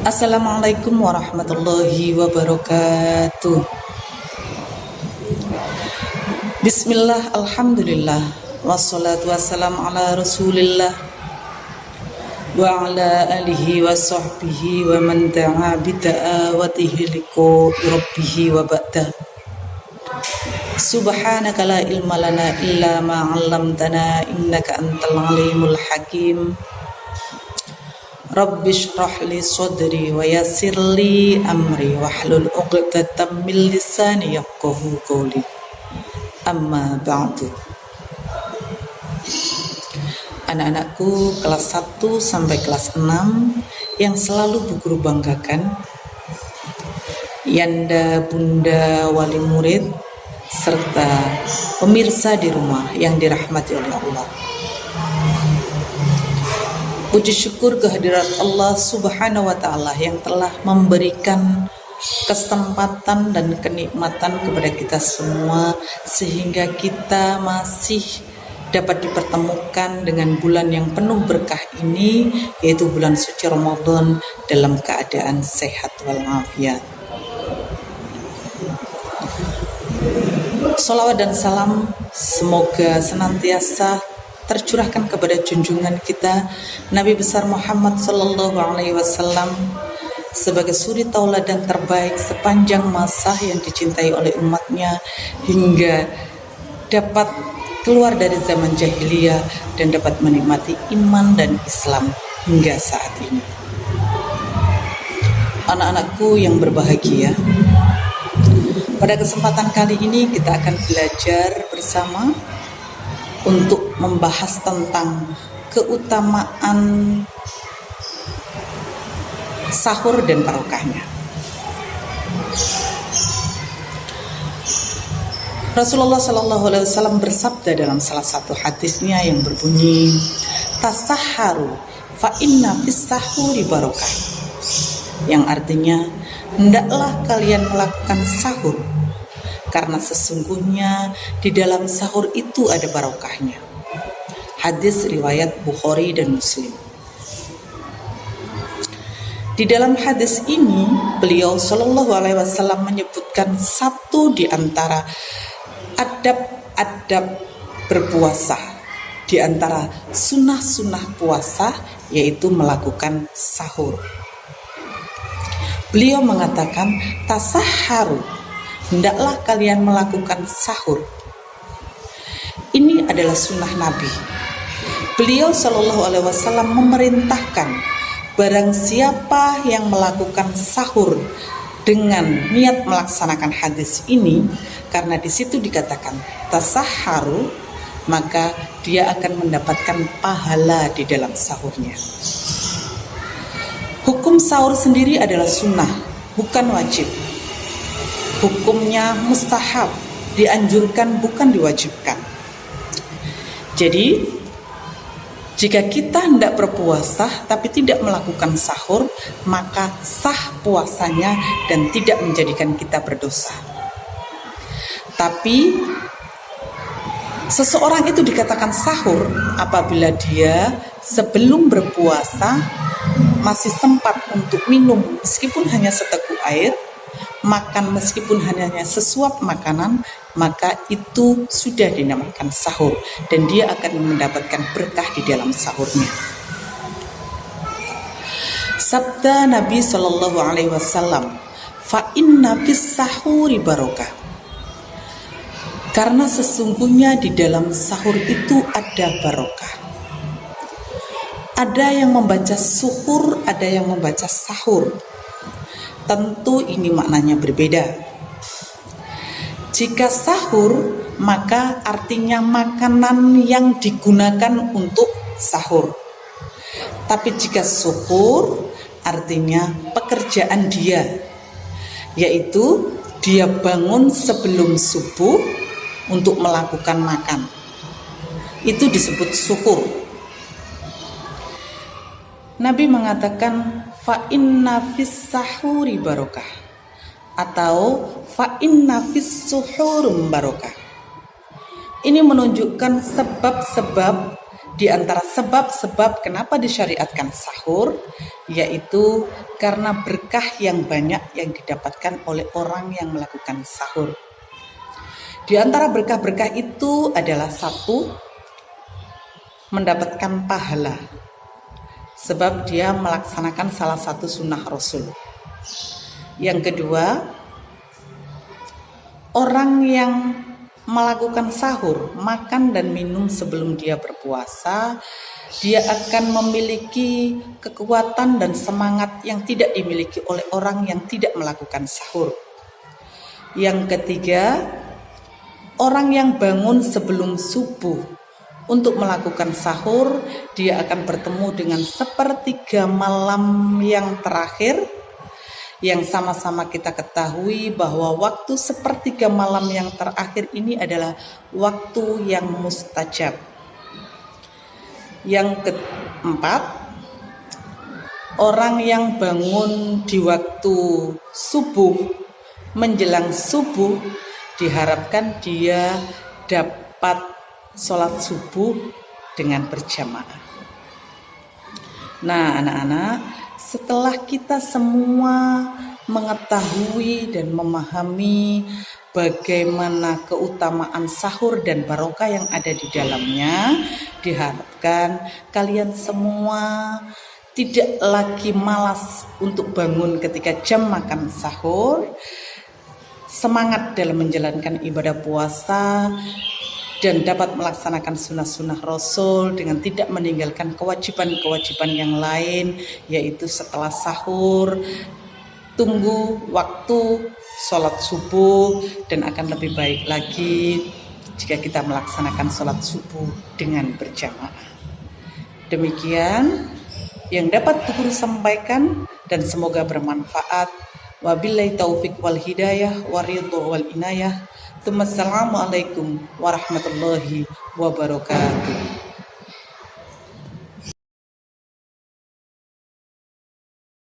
Assalamualaikum warahmatullahi wabarakatuh. Bismillah, alhamdulillah, wassalatu wassalamu ala rasulillah wa ala alihi wa sahbihi wa man da'a bida'awatihi liqa'i rabbihi wa ba'da. Subhanaka la ilma lana illa ma 'allamtana innaka antal alimul hakim. Rabbi shrah li sadri wa yassir li amri wahlul 'uqdatam min lisani yafqahu qawli. Amma ba'du. Anak-anakku kelas 1 sampai kelas 6 yang selalu Bu Guru banggakan, Yanda, Bunda, wali murid, serta pemirsa di rumah yang dirahmati oleh Allah. Puji syukur kehadirat Allah Subhanahu wa Ta'ala yang telah memberikan kesempatan dan kenikmatan kepada kita semua sehingga kita masih dapat dipertemukan dengan bulan yang penuh berkah ini, yaitu bulan suci Ramadan, dalam keadaan sehat walafiat. Sholawat dan salam semoga senantiasa tercurahkan kepada junjungan kita Nabi besar Muhammad sallallahu alaihi wasallam sebagai suri tauladan terbaik sepanjang masa yang dicintai oleh umatnya hingga dapat keluar dari zaman jahiliyah dan dapat menikmati iman dan Islam hingga saat ini. Anak-anakku yang berbahagia, pada kesempatan kali ini kita akan belajar bersama untuk membahas tentang keutamaan sahur dan barokahnya. Rasulullah Shallallahu Alaihi Wasallam bersabda dalam salah satu hadisnya yang berbunyi, "Tasahharu fa inna fis sahuri barokah," yang artinya hendaklah kalian melakukan sahur karena sesungguhnya di dalam sahur itu ada barokahnya. Hadis riwayat Bukhari dan Muslim. Di dalam hadis ini beliau Shallallahu Alaihi Wasallam menyebutkan satu di antara adab-adab berpuasa, di antara sunnah-sunnah puasa, yaitu melakukan sahur. Beliau mengatakan, tasahharu, hendaklah kalian melakukan sahur. Ini adalah sunnah Nabi. Beliau Shallallahu Alaihi Wasallam memerintahkan barang siapa yang melakukan sahur dengan niat melaksanakan hadis ini, karena di situ dikatakan tasahharu, maka dia akan mendapatkan pahala di dalam sahurnya. Hukum sahur sendiri adalah sunnah, bukan wajib. Hukumnya mustahab, dianjurkan bukan diwajibkan. Jadi, jika kita hendak berpuasa tapi tidak melakukan sahur, maka sah puasanya dan tidak menjadikan kita berdosa. Tapi, seseorang itu dikatakan sahur apabila dia sebelum berpuasa masih sempat untuk minum meskipun hanya seteguk air, makan meskipun hanya sesuap makanan, maka itu sudah dinamakan sahur dan dia akan mendapatkan berkah di dalam sahurnya. Sabda Nabi Shallallahu Alaihi Wasallam, fa inna fis sahuri barokah, karena sesungguhnya di dalam sahur itu ada barokah. Ada yang membaca suhur, ada yang membaca sahur. Tentu ini maknanya berbeda. Jika sahur, maka artinya makanan yang digunakan untuk sahur. Tapi jika suhur, artinya pekerjaan dia, yaitu dia bangun sebelum subuh untuk melakukan makan. Itu disebut suhur. Nabi mengatakan fa inna fis sahuri barokah atau fa inna fis suhurum barokah. Ini menunjukkan sebab-sebab Di antara sebab-sebab kenapa disyariatkan sahur, yaitu karena berkah yang banyak yang didapatkan oleh orang yang melakukan sahur. Di antara berkah-berkah itu adalah satu, mendapatkan pahala, sebab dia melaksanakan salah satu sunnah Rasul. Yang kedua, orang yang melakukan sahur, makan dan minum sebelum dia berpuasa, dia akan memiliki kekuatan dan semangat yang tidak dimiliki oleh orang yang tidak melakukan sahur. Yang ketiga, orang yang bangun sebelum subuh untuk melakukan sahur, dia akan bertemu dengan sepertiga malam yang terakhir, yang sama-sama kita ketahui bahwa waktu sepertiga malam yang terakhir ini adalah waktu yang mustajab. Yang keempat, orang yang bangun di waktu subuh, menjelang subuh, diharapkan dia dapat sholat subuh dengan berjamaah. Nah, anak-anak, setelah kita semua mengetahui dan memahami bagaimana keutamaan sahur dan barokah yang ada di dalamnya, diharapkan kalian semua tidak lagi malas untuk bangun ketika jam makan sahur, semangat dalam menjalankan ibadah puasa, dan dapat melaksanakan sunnah-sunnah Rasul dengan tidak meninggalkan kewajiban-kewajiban yang lain, yaitu setelah sahur tunggu waktu sholat subuh, dan akan lebih baik lagi jika kita melaksanakan sholat subuh dengan berjamaah. Demikian yang dapat Guru sampaikan dan semoga bermanfaat. Wabillahi taufiq wal hidayah waridho wal inayah. Assalamualaikum warahmatullahi wabarakatuh.